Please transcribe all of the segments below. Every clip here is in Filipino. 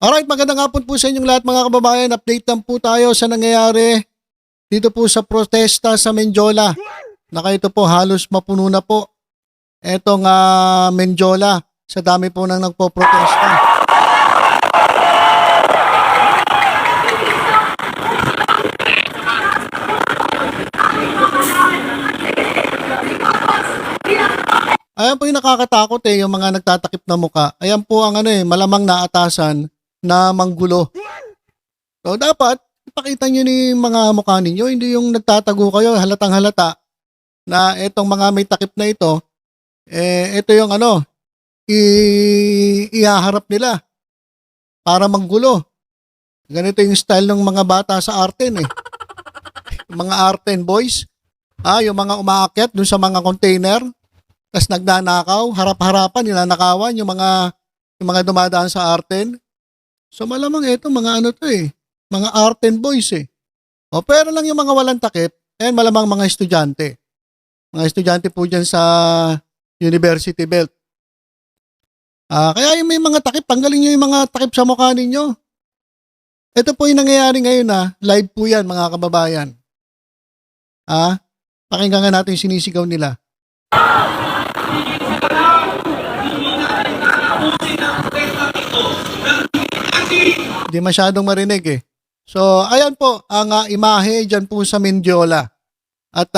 Alright, magandang hapon po sa inyong lahat mga kababayan. Update lang po tayo sa nangyayari dito po sa protesta sa Menjola. Ito po halos mapuno na po etong Menjola sa dami po nang nagpo-protesta. Ayan po yung nakakatakot yung mga nagtatakip na muka. Ayan po ang malamang na atasan na manggulo. So dapat ipakita nyo ni mga mukha ninyo, hindi yung nagtatago kayo halatang halata na itong mga may takip na ito, ito yung ihaharap nila para manggulo. Ganito yung style ng mga bata sa Arten Yung mga Arten boys, yung mga umaakyat dun sa mga container, tas nagnanakaw, harap-harapan, ninanakawan yung mga dumadaan sa Arten. So malamang ito mga mga Arten boys O pero lang yung mga walang takip, malamang mga estudyante. Mga estudyante po dyan sa University Belt. Kaya yung may mga takip, tanggalin nyo yung mga takip sa mukha ninyo. Ito po yung nangyayari ngayon live po yan mga kababayan. Pakinggan nga natin yung sinisigaw nila. Hindi masyadong marinig So, ayan po ang imahe dyan po sa Menjola. At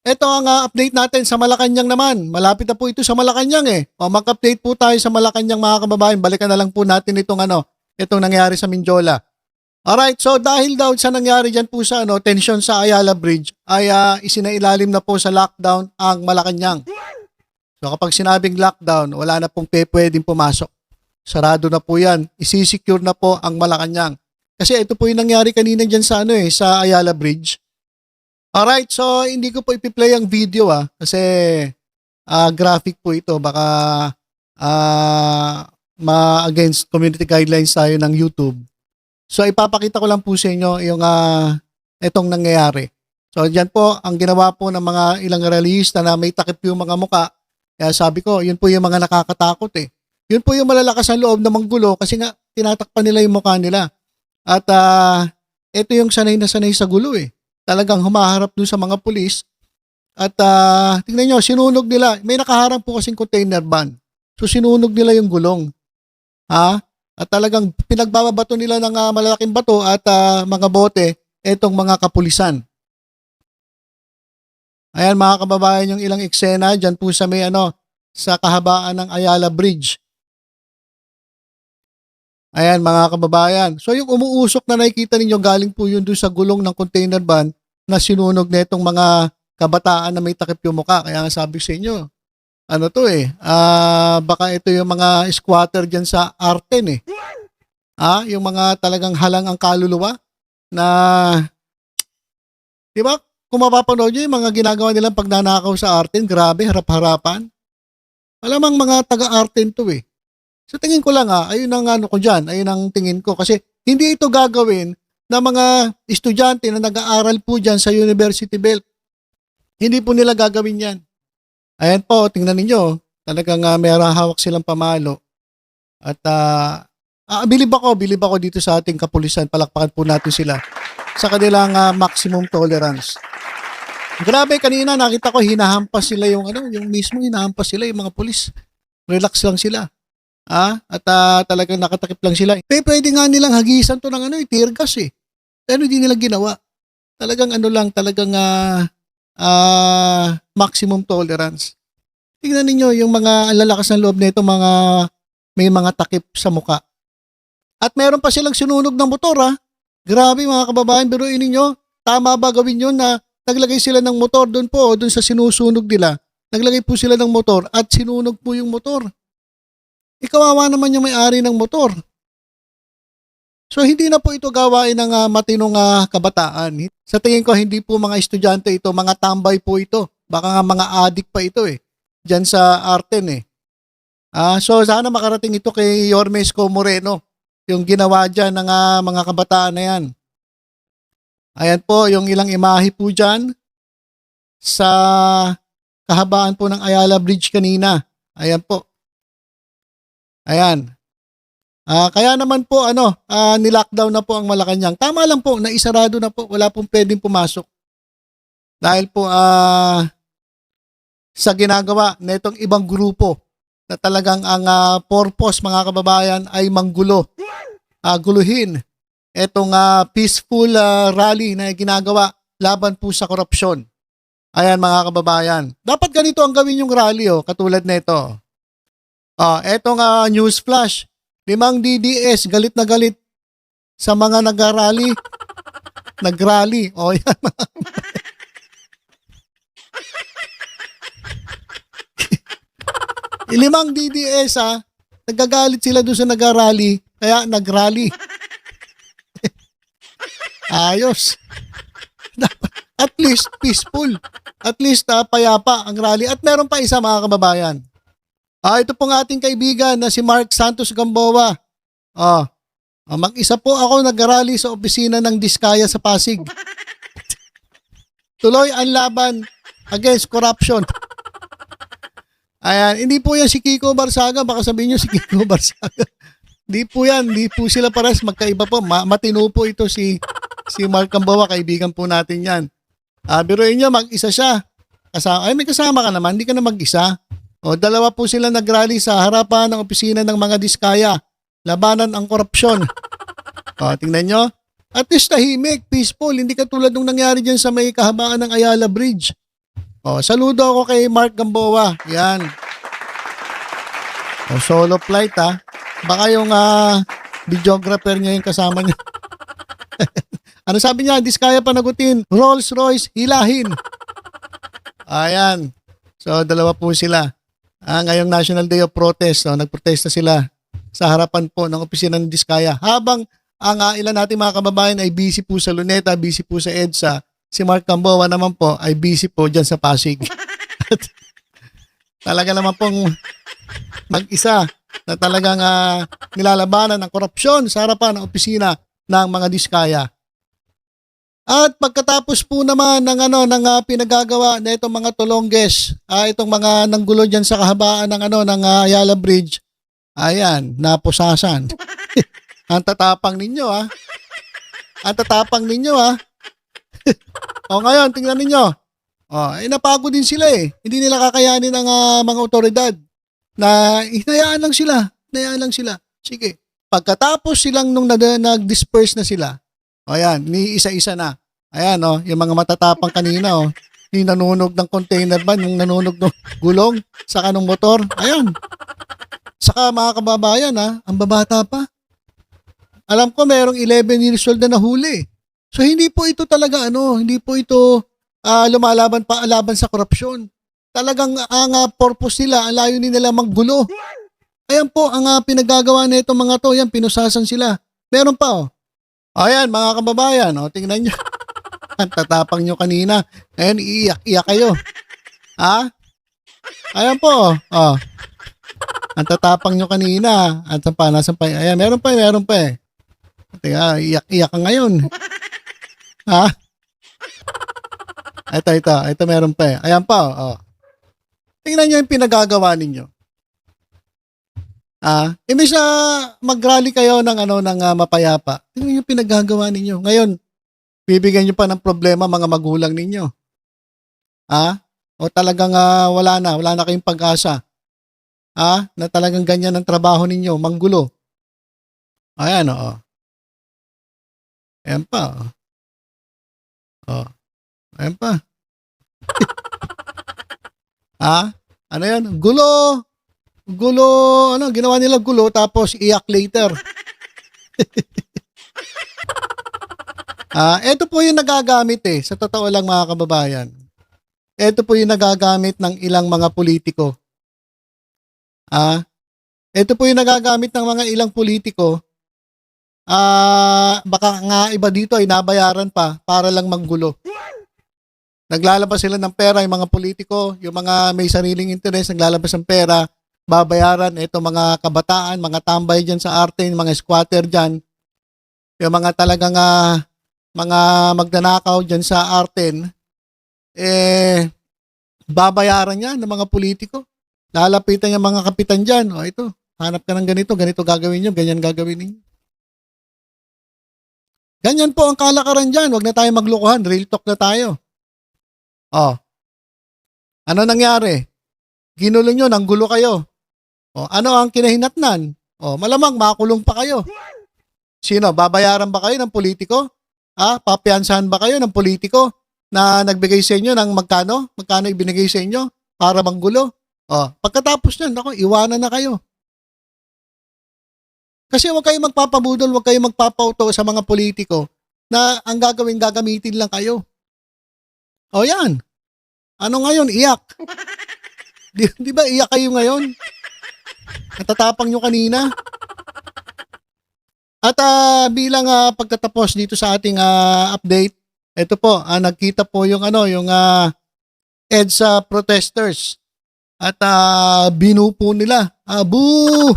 ito ang update natin sa Malacanang naman. Malapit na po ito sa Malacanang O mag-update po tayo sa Malacanang mga kababayan. Balikan na lang po natin itong nangyari sa Menjola. Alright, so dahil daw sa nangyari dyan po sa tension sa Ayala Bridge ay isinailalim na po sa lockdown ang Malacanang. So kapag sinabing lockdown, wala na pong pwedeng pumasok. Sarado na po yan. Isisecure na po ang Malacanang. Kasi ito po yung nangyari kanina dyan sa sa Ayala Bridge. Alright, so hindi ko po ipi-play ang video kasi graphic po ito. Baka ma-against community guidelines tayo ng YouTube. So ipapakita ko lang po sa inyo yung itong nangyayari. So dyan po ang ginawa po ng mga ilang realista na may takip yung mga muka. Kaya sabi ko, yun po yung mga nakakatakot Yun po yung malalakas ang loob na manggulo kasi nga tinatakpan nila yung mukha nila. At ito yung sanay na sanay sa gulo Talagang humaharap doon sa mga pulis. At tingnan nyo, sinunog nila. May nakaharap po kasing container van. So sinunog nila yung gulong. At talagang pinagbababato nila ng malalaking bato at mga bote etong mga kapulisan. Ayan mga kababayan yung ilang eksena dyan po sa may sa kahabaan ng Ayala Bridge. Ayan mga kababayan. So yung umuusok na nakikita ninyo galing po yun doon sa gulong ng container van na sinunog na itong mga kabataan na may takip yung mukha. Kaya nga sabi sa inyo, baka ito yung mga squatter dyan sa Arten yung mga talagang halang ang kaluluwa na, di ba, kung mapapanood nyo yung mga ginagawa nilang pagnanakaw sa Arten, grabe, harap-harapan. Malamang mga taga-Arten to So tingin ko lang ayun ang ko dyan, ayun ang tingin ko. Kasi hindi ito gagawin ng mga estudyante na nag-aaral po dyan sa University Belt. Hindi po nila gagawin yan. Ayan po, tingnan ninyo, talagang may hawak silang pamalo. At bilib ako dito sa ating kapulisan. Palakpakan po natin sila sa kanilang maximum tolerance. Grabe, kanina nakita ko hinahampas sila yung yung mismo hinahampas sila yung mga pulis. Relax lang sila. At talagang nakatakip lang sila. Pwede nga nilang hagisan to ng tear gas Pero hindi nila ginawa. Talagang talagang maximum tolerance. Tingnan niyo yung mga lalakas ng loob nito, may mga takip sa muka. At meron pa silang sinunog ng motor Grabe mga kababayan, biruin niyo, tama ba gawin yun na naglagay sila ng motor doon sa sinusunog nila. Naglagay po sila ng motor at sinunog po yung motor. Ikawawa naman yung may-ari ng motor. So hindi na po ito gawain ng matinong kabataan. Sa tingin ko hindi po mga estudyante ito, mga tambay po ito. Baka nga mga adik pa ito Diyan sa Arten so sana makarating ito kay Yorme Isko Moreno. Yung ginawa dyan ng mga kabataan na yan. Ayan po yung ilang imahe po dyan sa kahabaan po ng Ayala Bridge kanina. Ayan po. Ayan. Kaya naman po nilockdown na po ang Malacanang. Tama lang po, naisarado na po, wala pong pwedeng pumasok. Dahil po sa ginagawa na itong ibang grupo na talagang ang purpose mga kababayan ay manggulo, guluhin itong peaceful rally na ginagawa laban po sa korupsyon. Ayan mga kababayan. Dapat ganito ang gawin yung rally katulad na ito. Etong news flash. 5 DDS galit na galit sa mga nag-rally. Nag-rally. Yan. 5 DDS nagagalit sila doon sa nag-rally, kaya nag-rally. Ayos. At least peaceful. At least payapa ang rally. At meron pa isa mga kababayan. Ito pong ating kaibigan na si Mark Santos Gamboa. Mag-isa po ako nag-rally sa opisina ng Diskaya sa Pasig. Tuloy ang laban against corruption. Ayan, hindi po yan si Kiko Barsaga. Baka sabihin nyo si Kiko Barsaga. Hindi po yan. Hindi po sila pares. Magkaiba po. Matino po ito si Mark Gamboa. Kaibigan po natin yan. Biruin nyo, mag-isa siya. May kasama ka naman. Hindi ka na mag-isa. Dalawa po sila nag-rally sa harapan ng opisina ng mga Diskaya. Labanan ang korupsyon. Tingnan nyo. At least tahimik, peaceful. Hindi katulad nung nangyari dyan sa may kahabaan ng Ayala Bridge. Saludo ako kay Mark Gamboa. Yan. Solo flight Baka yung videographer niya yung kasama niya. Ano sabi niya? Diskaya panagutin. Rolls Royce hilahin. Ayan. So dalawa po sila. Ngayong National Day of Protest, nagprotesta sila sa harapan po ng opisina ng Diskaya. Habang ang ilan natin mga kababayan ay busy po sa Luneta, busy po sa EDSA, si Mark Gamboa naman po ay busy po dyan sa Pasig. Talaga naman pong mag-isa na talagang nilalabanan ng korupsyon sa harapan ng opisina ng mga Diskaya. At pagkatapos po naman ng pinagagawa na itong mga tulongges, itong mga nanggulo diyan sa kahabaan ng Ayala Bridge, ayan, napusasan. Ang tatapang ninyo Ang tatapang ninyo ngayon tingnan ninyo. Napagod din sila Hindi nila kakayanin ang mga otoridad na hinayaan lang sila. Sige. Pagkatapos silang nung nag-disperse na sila, ayan, ni isa-isa na. Ayan, yung mga matatapang kanina, yung nanunog ng container van, yung nanunog ng gulong sa kanong motor. Ayan. Saka mga kababayan, ang babata pa. Alam ko mayroong 11 years old na nahuli. So hindi po ito talaga hindi po ito lumalaban pa laban sa korupsyon. Talagang ang purpose nila, ang layunin nila manggulo. Ayan po ang pinagagawa na itong mga to, yan pinusasan sila. Meron pa Ayan mga kababayan, tingnan nyo. Ang tatapang nyo kanina. Ayan, iiyak-iyak kayo. Ayan po. Ang tatapang nyo kanina. At nasan pa. Ayan, meron pa. Teka, iyak-iyak ka ngayon. Ito meron pa. Ayan pa. Tingnan nyo yung pinagagawa ninyo. Imbis na mag-rally kayo ng mapayapa. Tingnan yung pinagagawa ninyo. Ngayon, bibigyan nyo pa ng problema mga magulang ninyo. O talagang wala na kayong pag-asa. Na talagang ganyan ang trabaho ninyo, manggulo. Ayan, Ayan pa, Ayan pa. Ano yan? Gulo, ginawa nila gulo tapos iyak later. Ito po yung nagagamit sa totoo lang mga kababayan. Ito po yung nagagamit ng ilang mga politiko. Ito po yung nagagamit ng mga ilang politiko. Baka nga iba dito ay nabayaran pa para lang manggulo. Naglalabas sila ng pera yung mga politiko, yung mga may sariling interes, naglalabas ng pera, babayaran ito mga kabataan, mga tambay dyan sa arte, mga squatter dyan, yung mga talagang mga magnanakaw dyan sa Arten, babayaran yan ng mga politiko. Lalapitan yung mga kapitan dyan. Ito, hanap ka ng ganito, ganito gagawin nyo, ganyan gagawin ninyo. Ganyan po ang kalakaran dyan. Huwag na tayo maglukuhan. Real talk na tayo. Oh. Ano nangyari? Ginulo nyo, nanggulo kayo. Oh, ano ang kinahinatnan? Oh, malamang makulong pa kayo. Sino? Babayaran ba kayo ng politiko? Papiansahan ba kayo ng politiko na nagbigay sa inyo ng magkano? Magkano ibinigay sa inyo para manggulo? Oh, pagkatapos nyan, ako, iwanan na kayo. Kasi huwag kayo magpapabudol, huwag kayo magpapauto sa mga politiko na ang gagamitin lang kayo. O yan. Ano ngayon? Iyak. Di ba iyak kayo ngayon? Natatapang nyo kanina. At bilang pagtatapos dito sa ating update, ito po, nagkita po yung EDSA protesters. At binupo nila. Boo!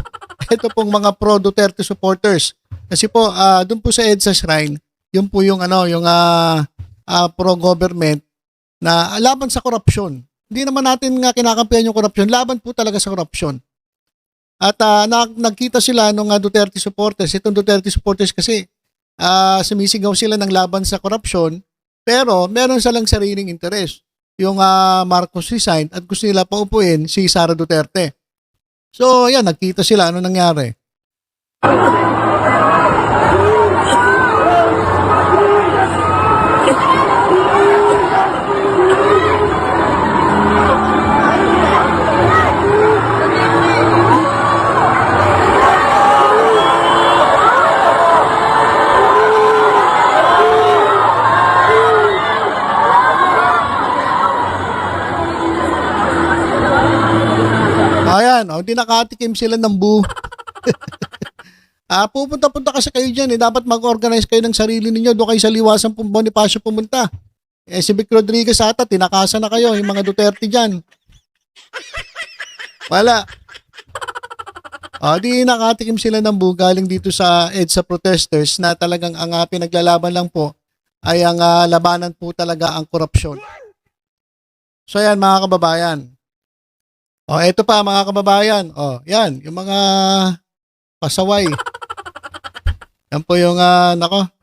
Ito pong mga pro-Duterte supporters. Kasi po, doon po sa EDSA Shrine, yun po yung pro-government na laban sa korupsyon. Hindi naman natin nga kinakampihan yung korupsyon. Laban po talaga sa korupsyon. At nagkita sila nung Duterte supporters. Itong Duterte supporters kasi sumisigaw sila ng laban sa korupsyon, pero meron silang sariling interes. Yung Marcos resign at gusto nila paupuin si Sara Duterte. So, yan, nagkita sila. Ano nangyari? Ayan, hindi nakatikim sila ng boo. Pupunta-punta kasi kayo dyan. Dapat mag-organize kayo ng sarili ninyo. Doon kayo sa liwasan pong Bonifacio pumunta. Si Vic Rodriguez ata, tinakasan na kayo. Yung mga Duterte dyan. Wala. Di nakatikim sila ng boo galing dito sa EDSA protesters na talagang ang pinaglalaban lang po ay ang labanan po talaga ang korupsyon. So yan mga kababayan. Ito pa mga kababayan. Yan, yung mga pasaway. Yan po yung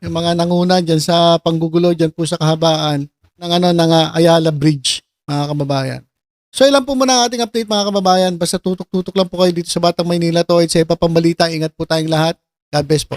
yung mga nanguna diyan sa panggugulo diyan po sa kahabaan ng Ayala Bridge, mga kababayan. So ilan po muna ang ating update mga kababayan. Basta tutok-tutok lang po kayo dito sa Batang Maynila. To ay sa ipapambalita. Ingat po tayong lahat. God bless po.